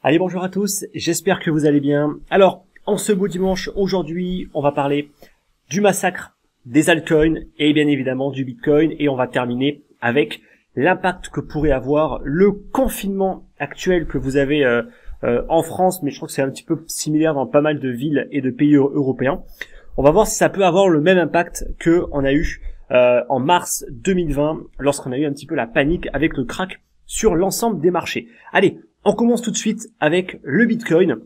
Allez, bonjour à tous, j'espère que vous allez bien. Alors, en ce beau dimanche, aujourd'hui, on va parler du massacre des altcoins et bien évidemment du Bitcoin, et on va terminer avec l'impact que pourrait avoir le confinement actuel que vous avez en France, mais je crois que c'est un petit peu similaire dans pas mal de villes et de pays européens. On va voir si ça peut avoir le même impact que on a eu en mars 2020, lorsqu'on a eu un petit peu la panique avec le crack sur l'ensemble des marchés. Allez, on commence tout de suite avec le Bitcoin.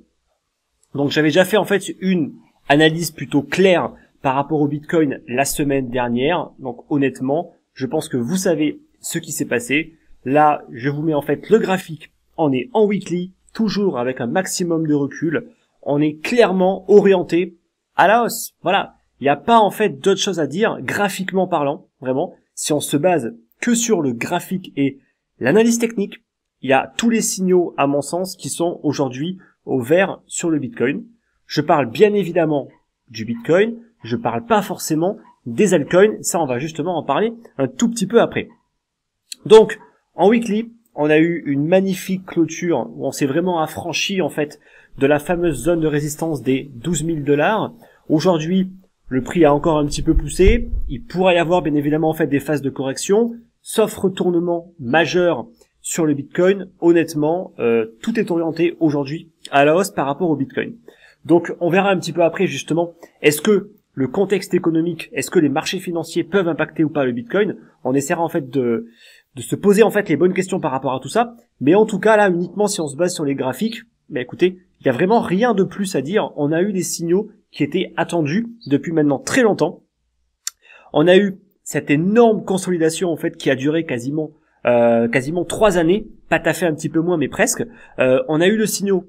Donc j'avais déjà fait en fait une analyse plutôt claire par rapport au Bitcoin la semaine dernière. Donc honnêtement, je pense que vous savez ce qui s'est passé. Là, je vous mets en fait le graphique. On est en weekly, toujours avec un maximum de recul. On est clairement orienté à la hausse. Voilà, il n'y a pas en fait d'autre chose à dire graphiquement parlant. Vraiment, si on se base que sur le graphique et l'analyse technique, il y a tous les signaux, à mon sens, qui sont aujourd'hui au vert sur le Bitcoin. Je parle bien évidemment du Bitcoin, je parle pas forcément des altcoins, ça on va justement en parler un tout petit peu après. Donc, en weekly, on a eu une magnifique clôture où on s'est vraiment affranchi en fait de la fameuse zone de résistance des 12 000 $. Aujourd'hui, le prix a encore un petit peu poussé, il pourrait y avoir bien évidemment en fait des phases de correction, sauf retournement majeur sur le Bitcoin. Honnêtement, tout est orienté aujourd'hui à la hausse par rapport au Bitcoin. Donc, on verra un petit peu après, justement, est-ce que le contexte économique, est-ce que les marchés financiers peuvent impacter ou pas le Bitcoin? On essaiera, en fait, de se poser, en fait, les bonnes questions par rapport à tout ça. Mais en tout cas, là, uniquement si on se base sur les graphiques, écoutez, il y a vraiment rien de plus à dire. On a eu des signaux qui étaient attendus depuis maintenant très longtemps. On a eu cette énorme consolidation, en fait, qui a duré quasiment 3 années, pas tout à fait un petit peu moins, mais presque. On a eu le signal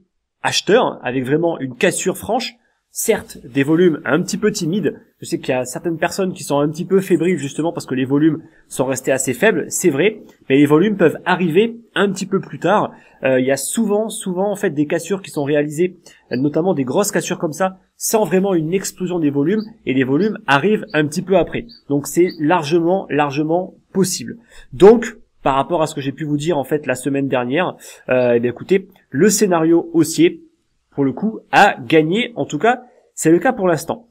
acheteur, avec vraiment une cassure franche, certes des volumes un petit peu timides. Je sais qu'il y a certaines personnes qui sont un petit peu fébriles justement parce que les volumes sont restés assez faibles, c'est vrai, mais les volumes peuvent arriver un petit peu plus tard. Il y a souvent en fait des cassures qui sont réalisées, notamment des grosses cassures comme ça, sans vraiment une explosion des volumes, et les volumes arrivent un petit peu après. Donc c'est largement possible. Donc, par rapport à ce que j'ai pu vous dire en fait la semaine dernière, écoutez, le scénario haussier, pour le coup, a gagné. En tout cas, c'est le cas pour l'instant.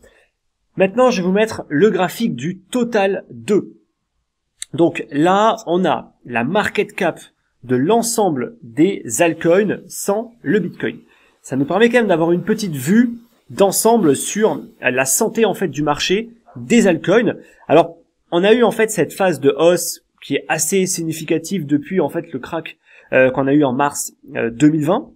Maintenant, je vais vous mettre le graphique du Total 2. Donc là, on a la market cap de l'ensemble des altcoins sans le Bitcoin. Ça nous permet quand même d'avoir une petite vue d'ensemble sur la santé en fait du marché des altcoins. Alors, on a eu en fait cette phase de hausse qui est assez significative depuis en fait le crack qu'on a eu en mars 2020.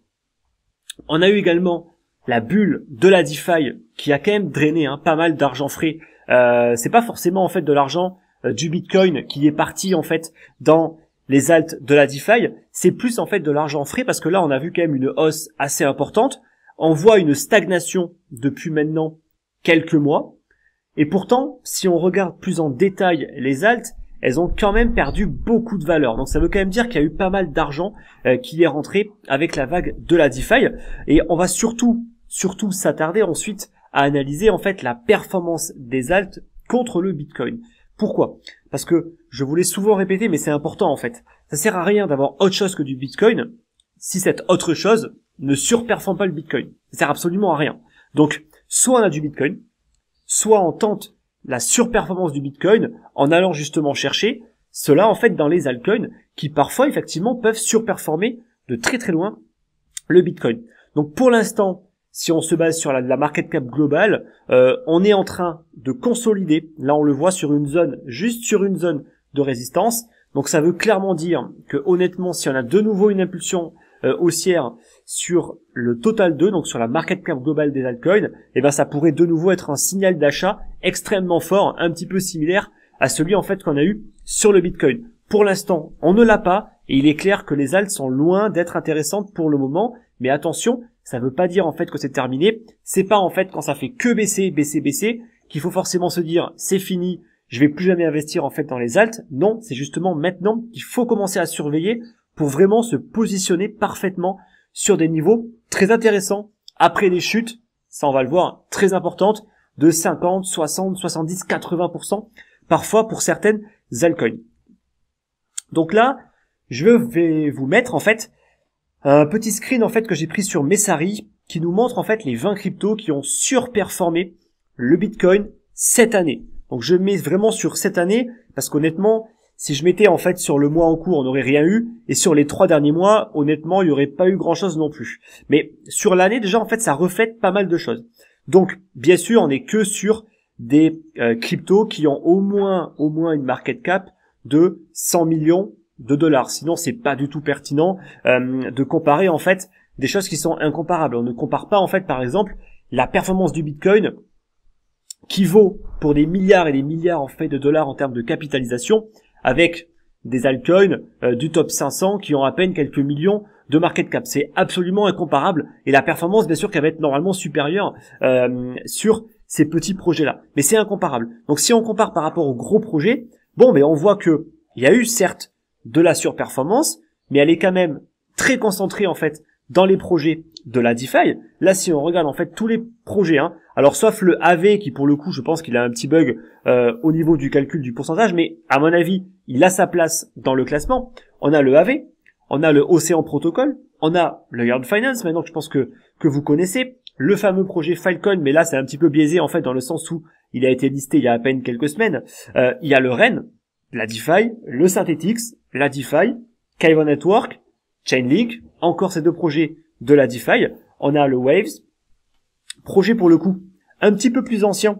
On a eu également la bulle de la DeFi qui a quand même drainé pas mal d'argent frais. C'est pas forcément en fait de l'argent du Bitcoin qui est parti en fait dans les alts de la DeFi, c'est plus en fait de l'argent frais parce que là on a vu quand même une hausse assez importante. On voit une stagnation depuis maintenant quelques mois. Et pourtant, si on regarde plus en détail les alts, elles ont quand même perdu beaucoup de valeur. Donc ça veut quand même dire qu'il y a eu pas mal d'argent qui est rentré avec la vague de la DeFi. Et on va surtout s'attarder ensuite à analyser en fait la performance des alts contre le Bitcoin. Pourquoi? Parce que je vous l'ai souvent répété, mais c'est important en fait. Ça sert à rien d'avoir autre chose que du Bitcoin si cette autre chose ne surperforme pas le Bitcoin. Ça sert absolument à rien. Donc soit on a du Bitcoin, soit on tente la surperformance du Bitcoin en allant justement chercher cela en fait dans les altcoins qui parfois effectivement peuvent surperformer de très très loin le Bitcoin. Donc pour l'instant, si on se base sur la market cap globale, on est en train de consolider. Là on le voit sur une zone, juste sur une zone de résistance. Donc ça veut clairement dire que honnêtement, si on a de nouveau une impulsion haussière sur le Total 2, donc sur la market cap globale des altcoins, ça pourrait de nouveau être un signal d'achat extrêmement fort, un petit peu similaire à celui en fait qu'on a eu sur le Bitcoin. Pour l'instant, on ne l'a pas et il est clair que les alts sont loin d'être intéressantes pour le moment, mais attention, ça veut pas dire en fait que c'est terminé. C'est pas en fait quand ça fait que baisser qu'il faut forcément se dire c'est fini, je vais plus jamais investir en fait dans les alts. Non, c'est justement maintenant qu'il faut commencer à surveiller pour vraiment se positionner parfaitement sur des niveaux très intéressants après des chutes, ça on va le voir, très importantes, de 50, 60, 70, 80%. parfois pour certaines altcoins. Donc là, je vais vous mettre en fait un petit screen en fait que j'ai pris sur Messari qui nous montre en fait les 20 cryptos qui ont surperformé le Bitcoin cette année. Donc je mets vraiment sur cette année parce qu'honnêtement, si je mettais en fait sur le mois en cours, on n'aurait rien eu, et sur les 3 derniers mois, honnêtement, il n'y aurait pas eu grand-chose non plus. Mais sur l'année, déjà en fait, ça reflète pas mal de choses. Donc bien sûr, on n'est que sur des cryptos qui ont au moins une market cap de 100 millions de dollars. Sinon, c'est pas du tout pertinent de comparer en fait des choses qui sont incomparables. On ne compare pas en fait, par exemple, la performance du Bitcoin qui vaut pour des milliards et des milliards en fait de dollars en termes de capitalisation avec des altcoins du top 500 qui ont à peine quelques millions de market cap. C'est absolument incomparable et la performance, bien sûr, qu'elle va être normalement supérieure sur ces petits projets-là. Mais c'est incomparable. Donc si on compare par rapport aux gros projets, bon, mais on voit que il y a eu certes de la surperformance, mais elle est quand même très concentrée en fait dans les projets de la DeFi. Là, si on regarde en fait tous les projets, alors sauf le AV qui pour le coup, je pense qu'il a un petit bug au niveau du calcul du pourcentage, mais à mon avis, il a sa place dans le classement. On a le AV, on a le Océan Protocol, on a le Yard Finance, maintenant que je pense que vous connaissez, le fameux projet Filecoin, mais là c'est un petit peu biaisé en fait dans le sens où il a été listé il y a à peine quelques semaines. Il y a le REN, la DeFi, le Synthetix, la DeFi, Kyber Network, Chainlink, encore ces deux projets de la DeFi. On a le Waves, projet pour le coup un petit peu plus ancien,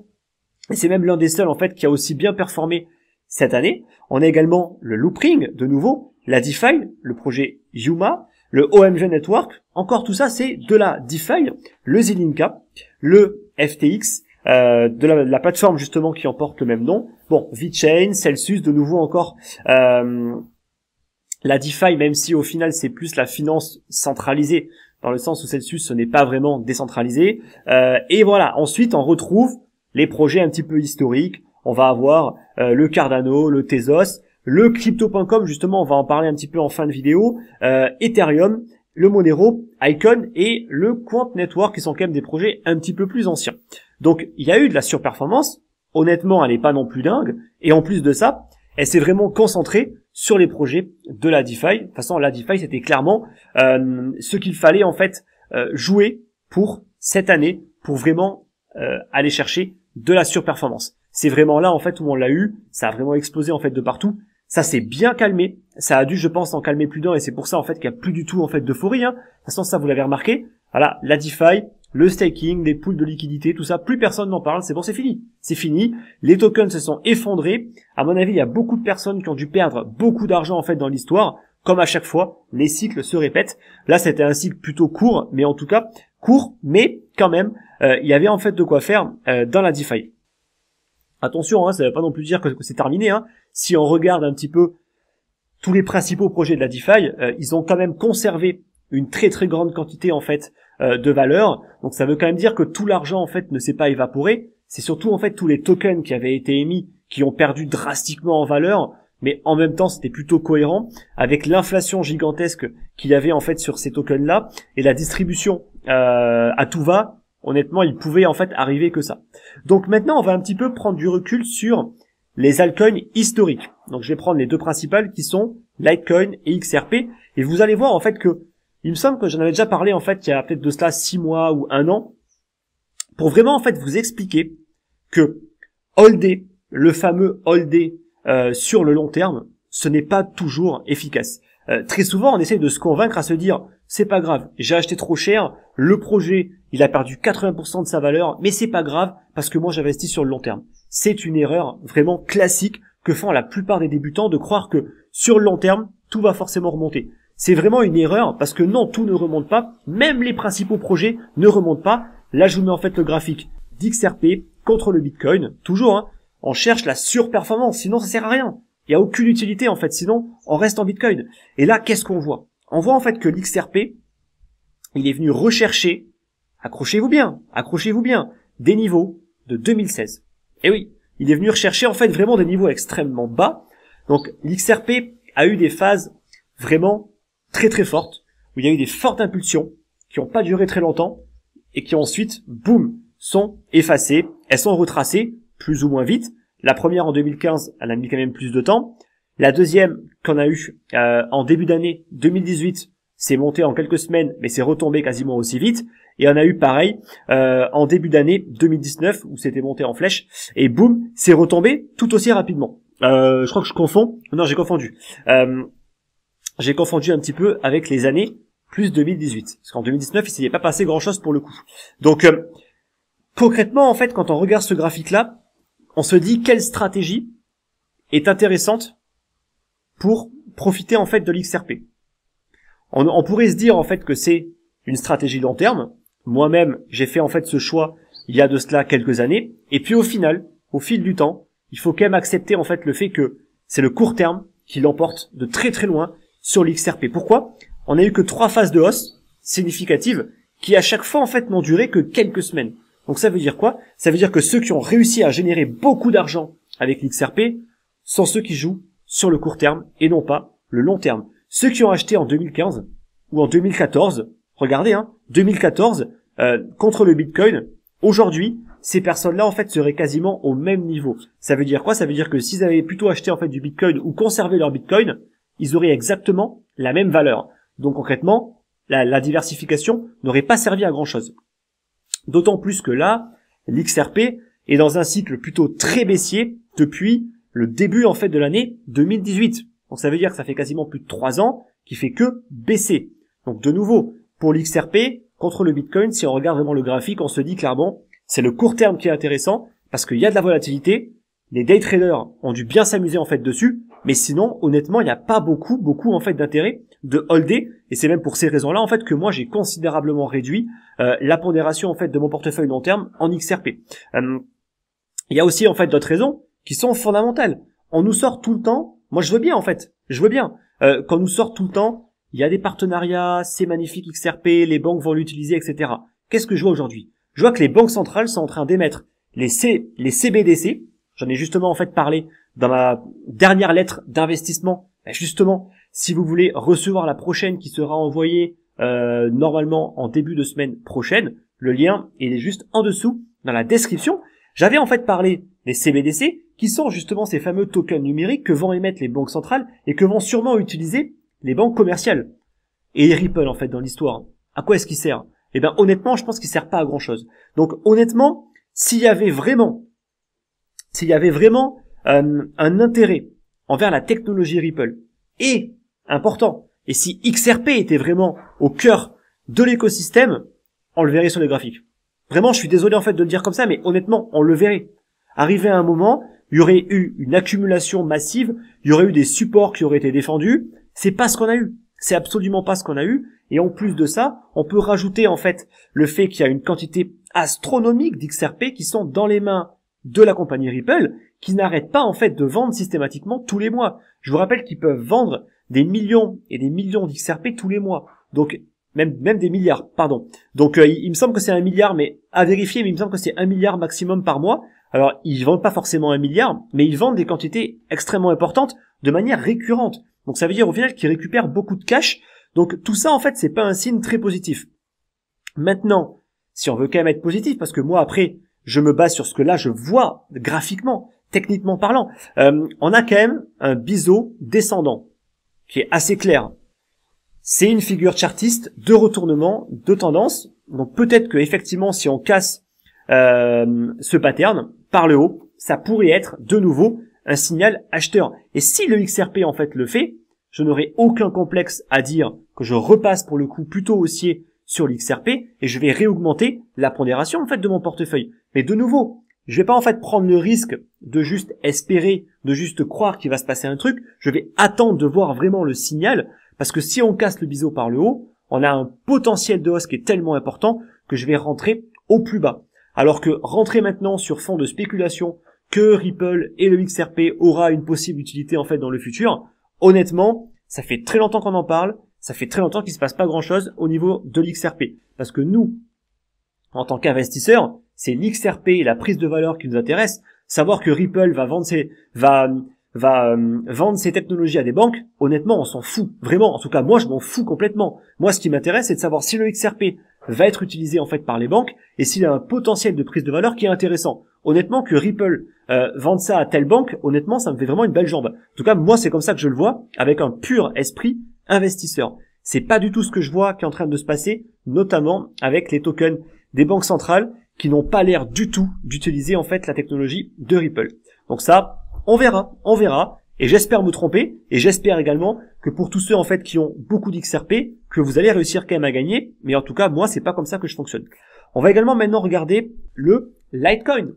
et c'est même l'un des seuls en fait qui a aussi bien performé cette année. On a également le Loopring, de nouveau, la DeFi, le projet Yuma, le OMG Network, encore tout ça c'est de la DeFi, le Zilinka, le FTX, de la plateforme justement qui en porte le même nom. Bon, VeChain, Celsius, de nouveau encore la DeFi, même si au final c'est plus la finance centralisée, dans le sens où Celsius ce n'est pas vraiment décentralisé. Et voilà, ensuite on retrouve les projets un petit peu historiques. On va avoir le Cardano, le Tezos, le Crypto.com, justement on va en parler un petit peu en fin de vidéo, Ethereum, le Monero, Icon et le Quant Network qui sont quand même des projets un petit peu plus anciens. Donc il y a eu de la surperformance, honnêtement elle n'est pas non plus dingue, et en plus de ça, elle s'est vraiment concentrée sur les projets de la DeFi. De toute façon, la DeFi c'était clairement ce qu'il fallait en fait jouer pour cette année, pour vraiment aller chercher de la surperformance. C'est vraiment là en fait où on l'a eu, ça a vraiment explosé en fait de partout. Ça s'est bien calmé, ça a dû je pense en calmer plus d'un et c'est pour ça en fait qu'il n'y a plus du tout en fait d'euphorie. De toute façon ça vous l'avez remarqué, voilà, la DeFi, le staking, les pools de liquidité, tout ça, plus personne n'en parle, c'est bon, c'est fini. C'est fini, les tokens se sont effondrés. À mon avis, il y a beaucoup de personnes qui ont dû perdre beaucoup d'argent en fait dans l'histoire. Comme à chaque fois, les cycles se répètent. Là, c'était un cycle plutôt court, mais en tout cas, court, mais quand même, il y avait en fait de quoi faire dans la DeFi. Attention, ça ne veut pas non plus dire que c'est terminé. Si on regarde un petit peu tous les principaux projets de la DeFi, ils ont quand même conservé une très très grande quantité en fait de valeur. Donc ça veut quand même dire que tout l'argent en fait ne s'est pas évaporé. C'est surtout en fait tous les tokens qui avaient été émis qui ont perdu drastiquement en valeur. Mais en même temps, c'était plutôt cohérent avec l'inflation gigantesque qu'il y avait en fait sur ces tokens-là et la distribution à tout va. Honnêtement, il pouvait en fait arriver que ça. Donc maintenant, on va un petit peu prendre du recul sur les altcoins historiques. Donc je vais prendre les deux principales qui sont Litecoin et XRP et vous allez voir en fait que il me semble que j'en avais déjà parlé en fait il y a peut-être de cela 6 mois ou 1 an pour vraiment en fait vous expliquer que holder, le fameux holder sur le long terme, ce n'est pas toujours efficace. Très souvent, on essaie de se convaincre à se dire c'est pas grave, j'ai acheté trop cher, le projet, il a perdu 80% de sa valeur, mais c'est pas grave parce que moi j'investis sur le long terme. C'est une erreur vraiment classique que font la plupart des débutants de croire que sur le long terme, tout va forcément remonter. C'est vraiment une erreur parce que non, tout ne remonte pas, même les principaux projets ne remontent pas. Là, je vous mets en fait le graphique d'XRP contre le Bitcoin, toujours, on cherche la surperformance, sinon ça sert à rien. Il n'y a aucune utilité en fait, sinon on reste en Bitcoin. Et là, qu'est-ce qu'on voit? On voit en fait que l'XRP, il est venu rechercher, accrochez-vous bien, des niveaux de 2016. Et oui, il est venu rechercher en fait vraiment des niveaux extrêmement bas. Donc l'XRP a eu des phases vraiment très très fortes, où il y a eu des fortes impulsions qui n'ont pas duré très longtemps et qui ensuite, boum, sont effacées, elles sont retracées plus ou moins vite, La première en 2015, elle a mis quand même plus de temps. La deuxième qu'on a eu en début d'année 2018, c'est monté en quelques semaines, mais c'est retombé quasiment aussi vite. Et on a eu pareil en début d'année 2019 où c'était monté en flèche et boum, c'est retombé tout aussi rapidement. Je crois que je confonds. Non, j'ai confondu. J'ai confondu un petit peu avec les années plus 2018. Parce qu'en 2019, il s'y est pas passé grand-chose pour le coup. Donc concrètement, en fait, quand on regarde ce graphique-là, on se dit quelle stratégie est intéressante pour profiter en fait de l'XRP. On pourrait se dire en fait que c'est une stratégie long terme. Moi-même, j'ai fait en fait ce choix il y a de cela quelques années. Et puis au final, au fil du temps, il faut quand même accepter en fait le fait que c'est le court terme qui l'emporte de très très loin sur l'XRP. Pourquoi ? On n'a eu que 3 phases de hausse significatives qui à chaque fois en fait n'ont duré que quelques semaines. Donc ça veut dire quoi ? Ça veut dire que ceux qui ont réussi à générer beaucoup d'argent avec l'XRP sont ceux qui jouent sur le court terme et non pas le long terme. Ceux qui ont acheté en 2015 ou en 2014, regardez, 2014 contre le Bitcoin, aujourd'hui, ces personnes-là en fait seraient quasiment au même niveau. Ça veut dire quoi ? Ça veut dire que s'ils avaient plutôt acheté en fait du Bitcoin ou conservé leur Bitcoin, ils auraient exactement la même valeur. Donc concrètement, la diversification n'aurait pas servi à grand-chose. D'autant plus que là, l'XRP est dans un cycle plutôt très baissier depuis le début en fait de l'année 2018. Donc ça veut dire que ça fait quasiment plus de 3 ans qu'il fait que baisser. Donc de nouveau, pour l'XRP, contre le Bitcoin, si on regarde vraiment le graphique, on se dit clairement, c'est le court terme qui est intéressant, parce qu'il y a de la volatilité, les day traders ont dû bien s'amuser en fait dessus, mais sinon, honnêtement, il n'y a pas beaucoup en fait d'intérêt de holder, et c'est même pour ces raisons-là en fait que moi j'ai considérablement réduit la pondération en fait de mon portefeuille long terme en XRP. Il y a aussi en fait d'autres raisons qui sont fondamentales. On nous sort tout le temps, moi je veux bien en fait, qu'on nous sort tout le temps, il y a des partenariats, c'est magnifique XRP, les banques vont l'utiliser, etc. Qu'est-ce que je vois aujourd'hui ? Je vois que les banques centrales sont en train d'émettre les CBDC, j'en ai justement en fait parlé dans ma dernière lettre d'investissement. Justement, si vous voulez recevoir la prochaine qui sera envoyée normalement en début de semaine prochaine, le lien il est juste en dessous dans la description. J'avais en fait parlé des CBDC qui sont justement ces fameux tokens numériques que vont émettre les banques centrales et que vont sûrement utiliser les banques commerciales. Et Ripple en fait dans l'histoire, à quoi est-ce qu'il sert ? Eh bien honnêtement, je pense qu'il sert pas à grand chose. Donc honnêtement, s'il y avait vraiment un intérêt envers la technologie Ripple et important, et si XRP était vraiment au cœur de l'écosystème, on le verrait sur les graphiques. Vraiment, je suis désolé en fait de le dire comme ça, mais honnêtement, on le verrait. Arrivé à un moment, il y aurait eu une accumulation massive, il y aurait eu des supports qui auraient été défendus. C'est pas ce qu'on a eu. C'est absolument pas ce qu'on a eu. Et en plus de ça, on peut rajouter en fait le fait qu'il y a une quantité astronomique d'XRP qui sont dans les mains de la compagnie Ripple, qui n'arrête pas en fait de vendre systématiquement tous les mois. Je vous rappelle qu'ils peuvent vendre des millions et des millions d'XRP tous les mois. Donc même des milliards, pardon. Donc il me semble que c'est 1 milliard, mais à vérifier, mais il me semble que c'est 1 milliard maximum par mois. Alors ils vendent pas forcément 1 milliard, mais ils vendent des quantités extrêmement importantes de manière récurrente. Donc ça veut dire au final qu'ils récupèrent beaucoup de cash. Donc tout ça en fait c'est pas un signe très positif. Maintenant, si on veut quand même être positif, parce que moi après je me base sur ce que là je vois graphiquement, techniquement parlant, on a quand même un biseau descendant qui est assez clair. C'est une figure chartiste de retournement de tendance. Donc peut-être que effectivement si on casse ce pattern par le haut, ça pourrait être de nouveau un signal acheteur. Et si le XRP en fait le fait, je n'aurai aucun complexe à dire que je repasse pour le coup plutôt haussier sur l'XRP et je vais réaugmenter la pondération en fait de mon portefeuille. Mais de nouveau, je vais pas en fait prendre le risque de juste espérer, de juste croire qu'il va se passer un truc. Je vais attendre de voir vraiment le signal, parce que si on casse le biseau par le haut, on a un potentiel de hausse qui est tellement important que je vais rentrer au plus bas. Alors que rentrer maintenant sur fond de spéculation que Ripple et le XRP aura une possible utilité en fait dans le futur, honnêtement, ça fait très longtemps qu'on en parle, ça fait très longtemps qu'il se passe pas grand chose au niveau de l'XRP. Parce que nous, en tant qu'investisseurs, c'est l'XRP et la prise de valeur qui nous intéresse. Savoir que Ripple va vendre ses technologies à des banques, honnêtement, on s'en fout. Vraiment, en tout cas, moi, je m'en fous complètement. Moi, ce qui m'intéresse, c'est de savoir si le XRP va être utilisé en fait par les banques et s'il a un potentiel de prise de valeur qui est intéressant. Honnêtement, que Ripple vende ça à telle banque, honnêtement, ça me fait vraiment une belle jambe. En tout cas, moi, c'est comme ça que je le vois, avec un pur esprit investisseur. C'est pas du tout ce que je vois qui est en train de se passer, notamment avec les tokens des banques centrales qui n'ont pas l'air du tout d'utiliser en fait la technologie de Ripple. Donc ça, on verra. Et j'espère me tromper, et j'espère également que pour tous ceux en fait qui ont beaucoup d'XRP, que vous allez réussir quand même à gagner, mais en tout cas, moi, c'est pas comme ça que je fonctionne. On va également maintenant regarder le Litecoin.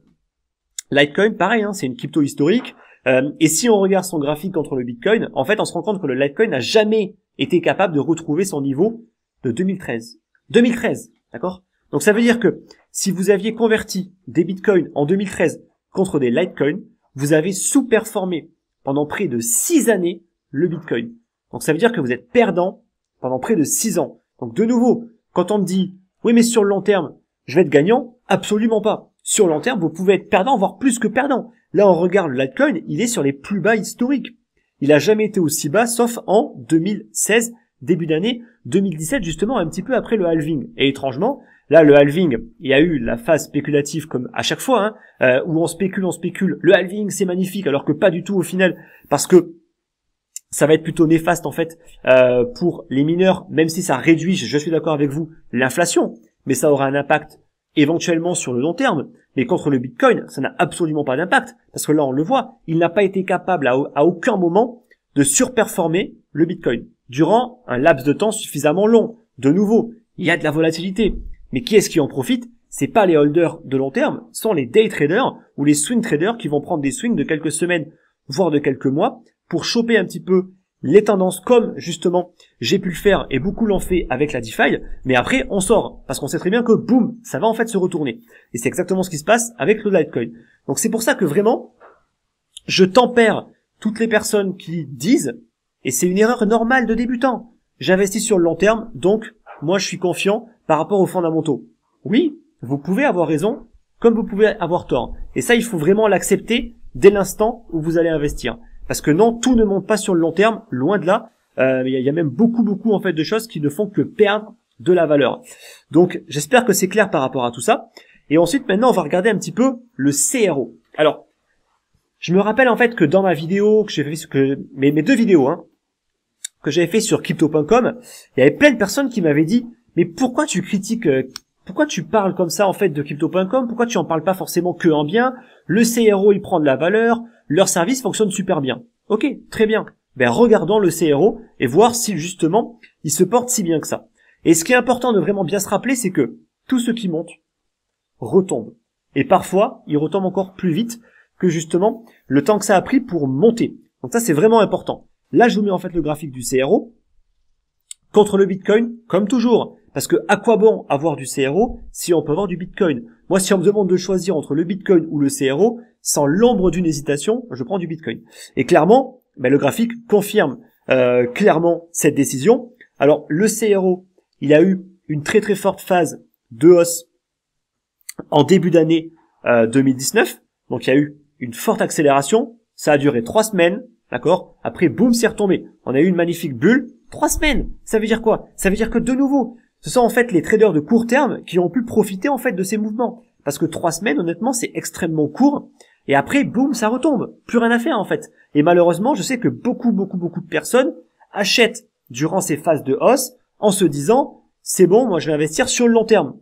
Litecoin, pareil, c'est une crypto historique, et si on regarde son graphique contre le Bitcoin, en fait, on se rend compte que le Litecoin n'a jamais été capable de retrouver son niveau de 2013. 2013, d'accord? Donc ça veut dire que si vous aviez converti des Bitcoins en 2013 contre des Litecoin, vous avez sous-performé pendant près de 6 années le Bitcoin. Donc ça veut dire que vous êtes perdant pendant près de 6 ans. Donc de nouveau, quand on me dit « Oui, mais sur le long terme, je vais être gagnant », absolument pas. Sur le long terme, vous pouvez être perdant, voire plus que perdant. Là, on regarde le Litecoin, il est sur les plus bas historiques. Il a jamais été aussi bas, sauf en 2016, début d'année 2017, justement un petit peu après le halving. Et étrangement, là, le halving, il y a eu la phase spéculative comme à chaque fois, où on spécule. Le halving, c'est magnifique, alors que pas du tout au final, parce que ça va être plutôt néfaste en fait pour les mineurs, même si ça réduit, je suis d'accord avec vous, l'inflation, mais ça aura un impact éventuellement sur le long terme. Mais contre le Bitcoin, ça n'a absolument pas d'impact, parce que là, on le voit, il n'a pas été capable à aucun moment de surperformer le Bitcoin durant un laps de temps suffisamment long. De nouveau, il y a de la volatilité. Mais qui est-ce qui en profite? C'est pas les holders de long terme, ce sont les day traders ou les swing traders qui vont prendre des swings de quelques semaines, voire de quelques mois, pour choper un petit peu les tendances comme, justement, j'ai pu le faire et beaucoup l'ont fait avec la DeFi, mais après, on sort, parce qu'on sait très bien que, boum, ça va en fait se retourner. Et c'est exactement ce qui se passe avec le Litecoin. Donc c'est pour ça que vraiment, je tempère toutes les personnes qui disent, et c'est une erreur normale de débutant, j'investis sur le long terme, donc moi je suis confiant par rapport aux fondamentaux. Oui, vous pouvez avoir raison, comme vous pouvez avoir tort. Et ça, il faut vraiment l'accepter dès l'instant où vous allez investir. Parce que non, tout ne monte pas sur le long terme, loin de là. Il y a même beaucoup en fait de choses qui ne font que perdre de la valeur. Donc, j'espère que c'est clair par rapport à tout ça. Et ensuite, maintenant, on va regarder un petit peu le CRO. Alors, je me rappelle en fait que dans ma vidéo que j'ai fait, mes 2 vidéos, que j'avais fait sur crypto.com, il y avait plein de personnes qui m'avaient dit, mais pourquoi tu critiques, pourquoi tu parles comme ça en fait de crypto.com, pourquoi tu en parles pas forcément que en bien, le CRO il prend de la valeur, leur service fonctionne super bien. Ok, très bien. Ben regardons le CRO et voir si justement il se porte si bien que ça. Et ce qui est important de vraiment bien se rappeler, c'est que tout ce qui monte retombe. Et parfois, il retombe encore plus vite que justement le temps que ça a pris pour monter. Donc ça c'est vraiment important. Là je vous mets en fait le graphique du CRO contre le Bitcoin, comme toujours. Parce que à quoi bon avoir du CRO si on peut avoir du Bitcoin? Moi, si on me demande de choisir entre le Bitcoin ou le CRO, sans l'ombre d'une hésitation, je prends du Bitcoin. Et clairement, le graphique confirme clairement cette décision. Alors, le CRO, il a eu une très forte phase de hausse en début d'année 2019. Donc, il y a eu une forte accélération. Ça a duré 3 semaines, d'accord? Après, boum, c'est retombé. On a eu une magnifique bulle. 3 semaines. Ça veut dire quoi? Ça veut dire que de nouveau, ce sont en fait les traders de court terme qui ont pu profiter en fait de ces mouvements. Parce que 3 semaines, honnêtement, c'est extrêmement court. Et après, boum, ça retombe. Plus rien à faire en fait. Et malheureusement, je sais que beaucoup de personnes achètent durant ces phases de hausse en se disant, c'est bon, moi je vais investir sur le long terme.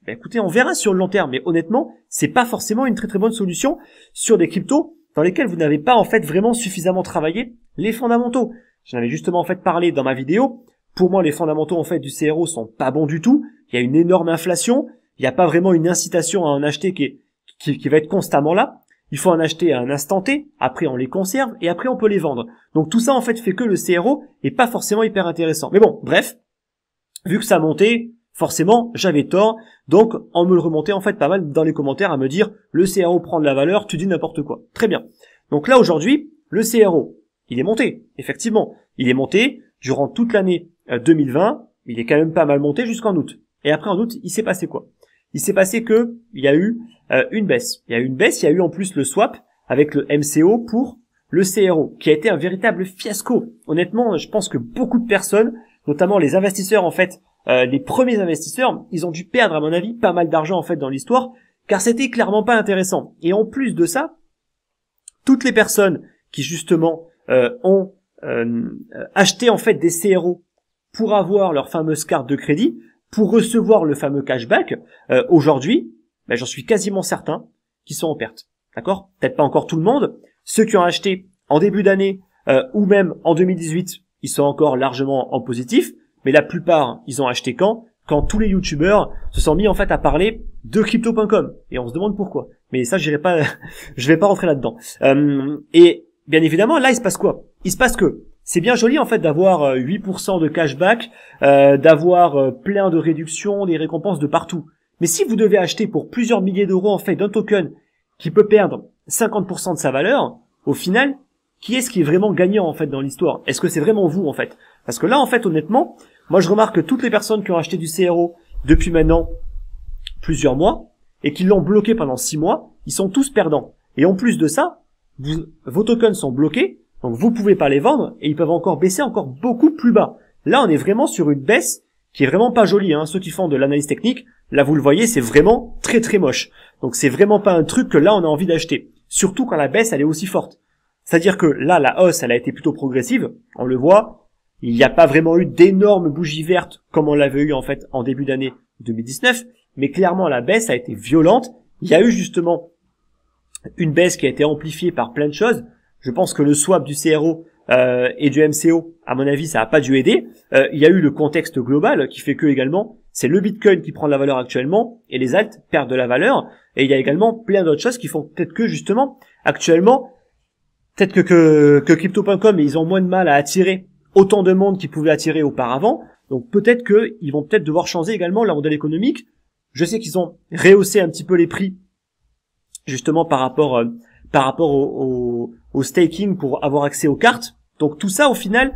Écoutez, on verra sur le long terme. Mais honnêtement, c'est pas forcément une très bonne solution sur des cryptos dans lesquels vous n'avez pas en fait vraiment suffisamment travaillé les fondamentaux. J'en avais justement en fait parlé dans ma vidéo. Pour moi, les fondamentaux en fait du CRO sont pas bons du tout. Il y a une énorme inflation. Il n'y a pas vraiment une incitation à en acheter qui va être constamment là. Il faut en acheter à un instant T. Après, on les conserve et après, on peut les vendre. Donc tout ça en fait fait que le CRO est pas forcément hyper intéressant. Mais bon, bref, vu que ça montait, forcément, j'avais tort. Donc, on me le remontait en fait pas mal dans les commentaires à me dire le CRO prend de la valeur, tu dis n'importe quoi. Très bien. Donc là aujourd'hui, le CRO, il est monté. Effectivement, il est monté durant toute l'année 2020, il est quand même pas mal monté jusqu'en août. Et après en août, il s'est passé quoi? Il s'est passé que il y a eu une baisse. Il y a eu une baisse, il y a eu en plus le swap avec le MCO pour le CRO, qui a été un véritable fiasco. Honnêtement, je pense que beaucoup de personnes, notamment les investisseurs en fait les premiers investisseurs, ils ont dû perdre, à mon avis, pas mal d'argent en fait dans l'histoire, car c'était clairement pas intéressant. Et en plus de ça, toutes les personnes qui justement ont acheté en fait des CRO pour avoir leur fameuse carte de crédit, pour recevoir le fameux cashback, aujourd'hui, ben, j'en suis quasiment certain qu'ils sont en perte. D'accord? Peut-être pas encore tout le monde. Ceux qui ont acheté en début d'année ou même en 2018, ils sont encore largement en positif. Mais la plupart, ils ont acheté quand tous les youtubeurs se sont mis en fait à parler de crypto.com. Et on se demande pourquoi. Mais ça, je vais pas rentrer là-dedans. Et bien évidemment, là, il se passe quoi? Il se passe que c'est bien joli en fait d'avoir 8% de cashback, d'avoir plein de réductions, des récompenses de partout. Mais si vous devez acheter pour plusieurs milliers d'euros en fait d'un token qui peut perdre 50% de sa valeur, au final, qui est-ce qui est vraiment gagnant en fait dans l'histoire? Est-ce que c'est vraiment vous en fait? Parce que là en fait honnêtement, moi je remarque que toutes les personnes qui ont acheté du CRO depuis maintenant plusieurs mois et qui l'ont bloqué pendant 6 mois, ils sont tous perdants. Et en plus de ça, vos tokens sont bloqués, donc vous pouvez pas les vendre et ils peuvent encore baisser encore beaucoup plus bas. Là on est vraiment sur une baisse qui est vraiment pas jolie, hein. Ceux qui font de l'analyse technique, là vous le voyez, c'est vraiment très très moche. Donc c'est vraiment pas un truc que là on a envie d'acheter. Surtout quand la baisse elle est aussi forte. C'est-à-dire que là la hausse elle a été plutôt progressive, on le voit, il n'y a pas vraiment eu d'énormes bougies vertes comme on l'avait eu en fait en début d'année 2019, mais clairement la baisse a été violente. Il y a eu justement une baisse qui a été amplifiée par plein de choses. Je pense que le swap du CRO et du MCO, à mon avis, ça n'a pas dû aider. Il y a eu le contexte global qui fait que également, c'est le Bitcoin qui prend de la valeur actuellement et les alts perdent de la valeur. Et il y a également plein d'autres choses qui font peut-être que justement, actuellement, peut-être que Crypto.com, ils ont moins de mal à attirer autant de monde qu'ils pouvaient attirer auparavant. Donc peut-être qu'ils vont peut-être devoir changer également leur modèle économique. Je sais qu'ils ont rehaussé un petit peu les prix justement par rapport au staking pour avoir accès aux cartes. Donc tout ça au final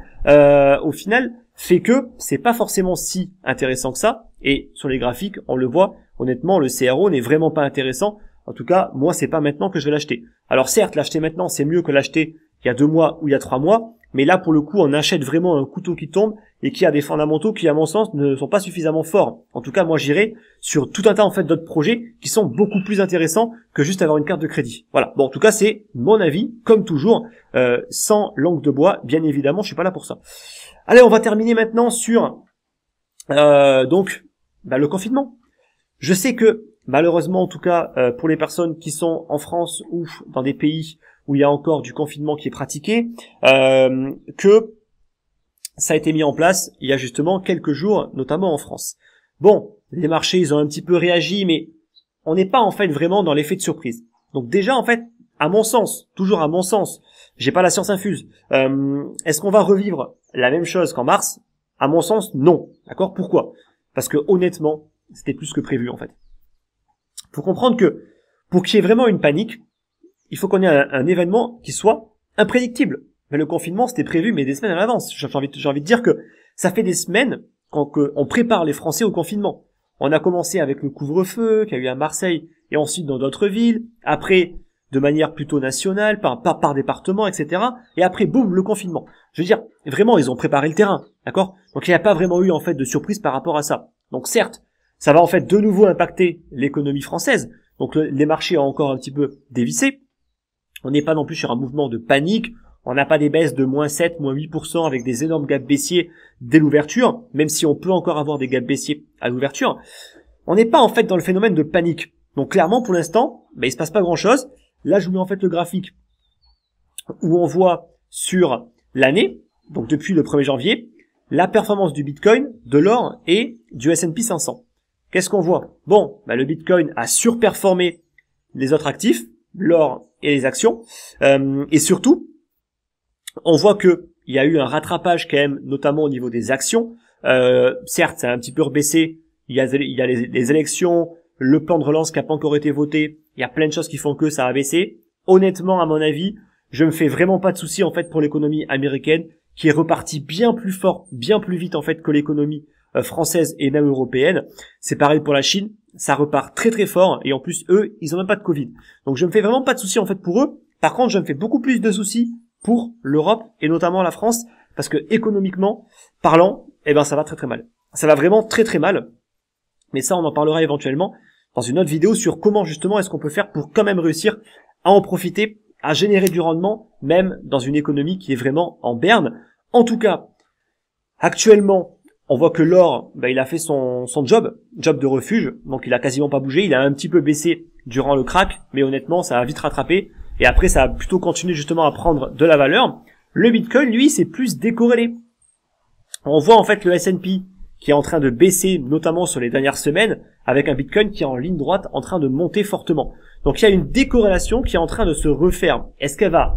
fait que c'est pas forcément si intéressant que ça. Et sur les graphiques, on le voit, honnêtement, le CRO n'est vraiment pas intéressant. En tout cas, moi, c'est pas maintenant que je vais l'acheter. Alors certes, l'acheter maintenant, c'est mieux que l'acheter il y a 2 mois ou il y a 3 mois. Mais là, pour le coup, on achète vraiment un couteau qui tombe et qui a des fondamentaux qui, à mon sens, ne sont pas suffisamment forts. En tout cas, moi, j'irai sur tout un tas, en fait, d'autres projets qui sont beaucoup plus intéressants que juste avoir une carte de crédit. Voilà. Bon, en tout cas, c'est mon avis, comme toujours, sans langue de bois. Bien évidemment, je suis pas là pour ça. Allez, on va terminer maintenant sur, le confinement. Je sais que, malheureusement, en tout cas, pour les personnes qui sont en France ou dans des pays où il y a encore du confinement qui est pratiqué, que ça a été mis en place il y a justement quelques jours, notamment en France. Bon, les marchés, ils ont un petit peu réagi, mais on n'est pas en fait vraiment dans l'effet de surprise. Donc déjà, en fait, à mon sens, toujours à mon sens, j'ai pas la science infuse, est-ce qu'on va revivre la même chose qu'en mars? À mon sens, non. D'accord? Pourquoi? Parce que honnêtement, c'était plus que prévu en fait. Faut comprendre que pour qu'il y ait vraiment une panique, il faut qu'on ait un événement qui soit imprédictible. Mais le confinement, c'était prévu, mais des semaines à l'avance. J'ai envie de dire que ça fait des semaines qu'on prépare les Français au confinement. On a commencé avec le couvre-feu, qu'il y a eu à Marseille, et ensuite dans d'autres villes. Après, de manière plutôt nationale, par département, etc. Et après, boum, le confinement. Je veux dire, vraiment, ils ont préparé le terrain, d'accord? Donc il n'y a pas vraiment eu, en fait, de surprise par rapport à ça. Donc certes, ça va en fait de nouveau impacter l'économie française. Donc les marchés ont encore un petit peu dévissé. On n'est pas non plus sur un mouvement de panique. On n'a pas des baisses de -7, -8% avec des énormes gaps baissiers dès l'ouverture, même si on peut encore avoir des gaps baissiers à l'ouverture. On n'est pas en fait dans le phénomène de panique. Donc clairement, pour l'instant, il se passe pas grand-chose. Là, je vous mets en fait le graphique où on voit sur l'année, donc depuis le 1er janvier, la performance du Bitcoin, de l'or et du S&P 500. Qu'est-ce qu'on voit? Bon, le Bitcoin a surperformé les autres actifs, l'or et les actions, et surtout, on voit que il y a eu un rattrapage quand même, notamment au niveau des actions. Certes, ça a un petit peu rebaissé. Il y a les élections, le plan de relance qui n'a pas encore été voté. Il y a plein de choses qui font que ça a baissé. Honnêtement, à mon avis, je me fais vraiment pas de soucis en fait pour l'économie américaine, qui est repartie bien plus fort, bien plus vite en fait que l'économie française et même européenne. C'est pareil pour la Chine. Ça repart très très fort et en plus eux, ils ont même pas de Covid. Donc je me fais vraiment pas de soucis en fait pour eux. Par contre, je me fais beaucoup plus de soucis pour l'Europe et notamment la France parce que économiquement parlant, ça va très très mal. ça va vraiment très très mal. Mais ça, on en parlera éventuellement dans une autre vidéo sur comment justement est-ce qu'on peut faire pour quand même réussir à en profiter, à générer du rendement, même dans une économie qui est vraiment en berne. En tout cas, actuellement, on voit que l'or, il a fait son job de refuge, donc il a quasiment pas bougé, il a un petit peu baissé durant le crack, mais honnêtement, ça a vite rattrapé, et après, ça a plutôt continué justement à prendre de la valeur. Le Bitcoin, lui, c'est plus décorrélé. On voit en fait le S&P qui est en train de baisser, notamment sur les dernières semaines, avec un Bitcoin qui est en ligne droite, en train de monter fortement. Donc il y a une décorrélation qui est en train de se refaire. Est-ce qu'elle va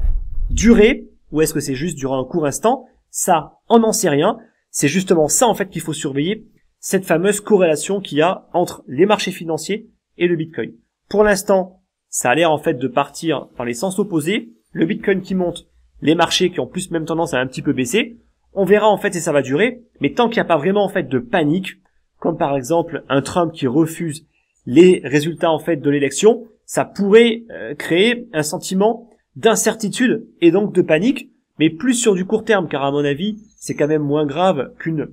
durer, ou est-ce que c'est juste durant un court instant? Ça, on n'en sait rien. C'est justement ça en fait qu'il faut surveiller, cette fameuse corrélation qu'il y a entre les marchés financiers et le Bitcoin. Pour l'instant, ça a l'air en fait de partir dans les sens opposés. Le Bitcoin qui monte, les marchés qui ont plus même tendance à un petit peu baisser. On verra en fait si ça va durer, mais tant qu'il n'y a pas vraiment en fait de panique, comme par exemple un Trump qui refuse les résultats en fait de l'élection, ça pourrait créer un sentiment d'incertitude et donc de panique, mais plus sur du court terme, car à mon avis, c'est quand même moins grave qu'une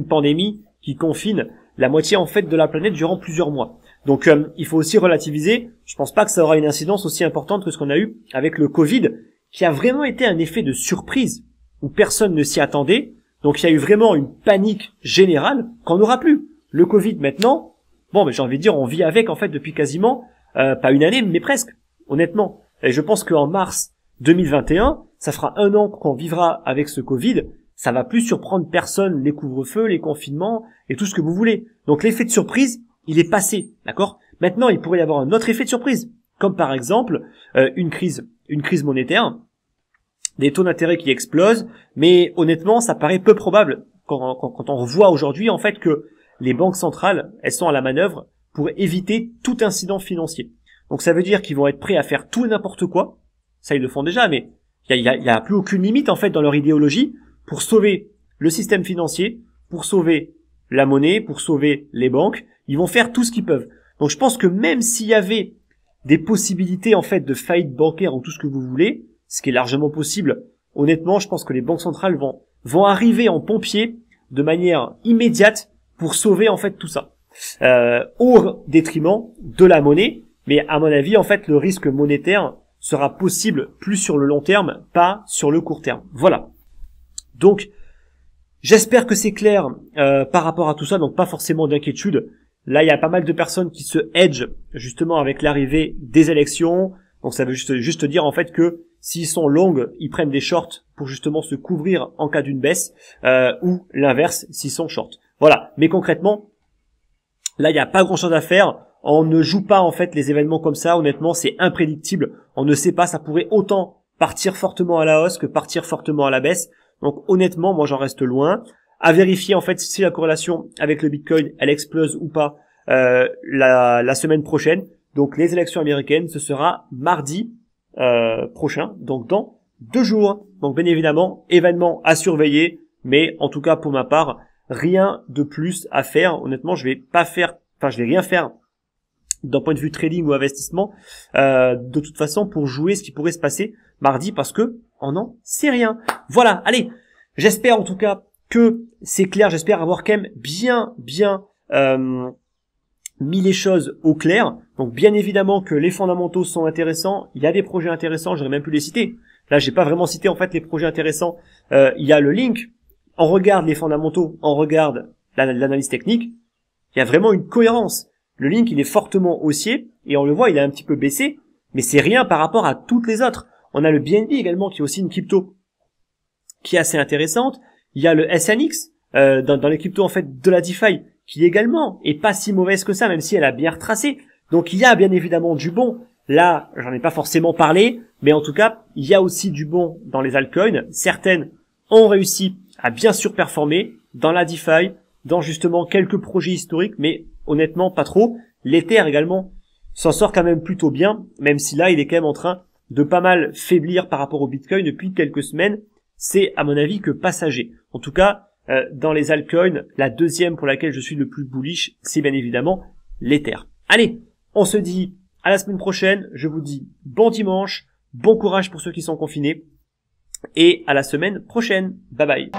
pandémie qui confine la moitié en fait de la planète durant plusieurs mois. Donc il faut aussi relativiser. Je pense pas que ça aura une incidence aussi importante que ce qu'on a eu avec le Covid, qui a vraiment été un effet de surprise où personne ne s'y attendait. Donc il y a eu vraiment une panique générale qu'on n'aura plus. Le Covid maintenant, j'ai envie de dire, on vit avec en fait depuis quasiment pas une année, mais presque, honnêtement. Et je pense qu'en mars 2021, ça fera 1 an qu'on vivra avec ce Covid. Ça va plus surprendre personne, les couvre-feux, les confinements et tout ce que vous voulez. Donc l'effet de surprise, il est passé, d'accord? Maintenant, il pourrait y avoir un autre effet de surprise, comme par exemple une crise monétaire, des taux d'intérêt qui explosent, mais honnêtement, ça paraît peu probable quand on voit aujourd'hui en fait que les banques centrales, elles sont à la manœuvre pour éviter tout incident financier. Donc ça veut dire qu'ils vont être prêts à faire tout et n'importe quoi. Ça, ils le font déjà, mais il y a plus aucune limite en fait dans leur idéologie pour sauver le système financier, pour sauver la monnaie, pour sauver les banques. Ils vont faire tout ce qu'ils peuvent. Donc je pense que même s'il y avait des possibilités en fait de faillite bancaire ou tout ce que vous voulez, ce qui est largement possible, honnêtement, je pense que les banques centrales vont arriver en pompier de manière immédiate pour sauver en fait tout ça, au détriment de la monnaie. Mais à mon avis, en fait, le risque monétaire sera possible plus sur le long terme, pas sur le court terme. Voilà. Donc, j'espère que c'est clair par rapport à tout ça, donc pas forcément d'inquiétude. Là, il y a pas mal de personnes qui se hedgent justement avec l'arrivée des élections. Donc ça veut juste dire en fait que s'ils sont longs, ils prennent des shorts pour justement se couvrir en cas d'une baisse, ou l'inverse s'ils sont shorts. Voilà. Mais concrètement, là, il n'y a pas grand-chose à faire. On ne joue pas en fait les événements comme ça. Honnêtement, c'est imprédictible. On ne sait pas. Ça pourrait autant partir fortement à la hausse que partir fortement à la baisse. Donc honnêtement, moi j'en reste loin. À vérifier en fait si la corrélation avec le Bitcoin elle explose ou pas la semaine prochaine. Donc les élections américaines, ce sera mardi prochain, donc dans 2 jours. Donc bien évidemment, événement à surveiller, mais en tout cas pour ma part, rien de plus à faire. Honnêtement, je vais rien faire d'un point de vue trading ou investissement, de toute façon pour jouer ce qui pourrait se passer mardi parce que on n'en sait rien. Voilà, allez, j'espère en tout cas que c'est clair, j'espère avoir quand même bien mis les choses au clair. Donc bien évidemment que les fondamentaux sont intéressants, il y a des projets intéressants, j'aurais même pu les citer. Là, j'ai pas vraiment cité en fait les projets intéressants. Il y a le link, on regarde les fondamentaux, on regarde l'analyse technique, il y a vraiment une cohérence. Le link, il est fortement haussier et on le voit, il a un petit peu baissé, mais c'est rien par rapport à toutes les autres. On a le BNB également qui est aussi une crypto qui est assez intéressante. Il y a le SNX dans les cryptos en fait de la DeFi qui également est pas si mauvaise que ça, même si elle a bien retracé. Donc il y a bien évidemment du bon. Là, j'en ai pas forcément parlé, mais en tout cas, il y a aussi du bon dans les altcoins. Certaines ont réussi à bien surperformer dans la DeFi, dans justement quelques projets historiques, mais honnêtement pas trop. L'Ether également s'en sort quand même plutôt bien, même si là il est quand même en train de pas mal faiblir par rapport au Bitcoin depuis quelques semaines. C'est à mon avis que passager. En tout cas, dans les altcoins, la deuxième pour laquelle je suis le plus bullish, c'est bien évidemment l'Ether. Allez, on se dit à la semaine prochaine. Je vous dis bon dimanche, bon courage pour ceux qui sont confinés et à la semaine prochaine. Bye bye.